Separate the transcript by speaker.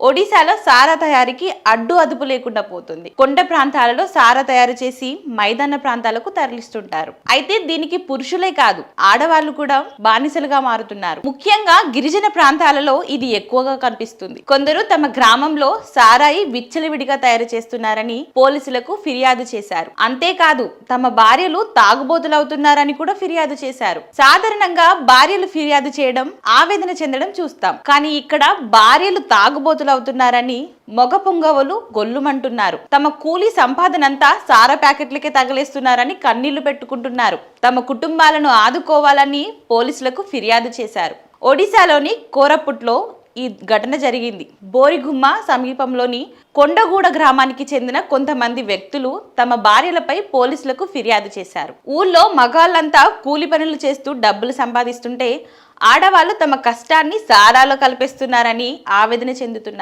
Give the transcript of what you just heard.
Speaker 1: ఒడిశాలో సారా తయారీకి అడ్డు అదుపు లేకుండా పోతుంది. కొండ ప్రాంతాలలో సారా తయారు చేసి మైదాన ప్రాంతాలకు తరలిస్తుంటారు. అయితే దీనికి పురుషులే కాదు, ఆడవాళ్లు కూడా బానిసలుగా మారుతున్నారు. ముఖ్యంగా గిరిజన ప్రాంతాలలో ఇది ఎక్కువగా కనిపిస్తుంది. కొందరు తమ గ్రామంలో సారాయి విచ్చలవిడిగా తయారు చేస్తున్నారని పోలీసులకు ఫిర్యాదు చేశారు. అంతేకాదు తమ భార్యలు తాగుబోతులవుతున్నారని కూడా ఫిర్యాదు చేశారు. సాధారణంగా భార్యలు ఫిర్యాదు చేయడం, ఆవేదన చెందడం చూస్తాం. కానీ ఇక్కడ భార్యలు తాగుబోతులవుతున్నారని మగ పొంగవులు గొల్లుమంటున్నారు. తమ కూలీ సంపాదనంతా సారా ప్యాకెట్లకే తగలేస్తున్నారని కన్నీళ్లు పెట్టుకుంటున్నారు. తమ కుటుంబాలను ఆదుకోవాలని పోలీసులకు ఫిర్యాదు చేశారు. ఒడిశాలోని కోరపుట్లో ఈ ఘటన జరిగింది. బోరిగుమ్మ సమీపంలోని కొండగూడ గ్రామానికి చెందిన కొంతమంది వ్యక్తులు తమ భార్యలపై పోలీసులకు ఫిర్యాదు చేశారు. ఊళ్ళో మగాళ్ళంతా కూలి పనులు చేస్తూ డబ్బులు సంపాదిస్తుంటే ఆడవాళ్లు తమ కష్టాన్ని సారాలో కలిపేస్తున్నారని ఆవేదన చెందుతున్నారు.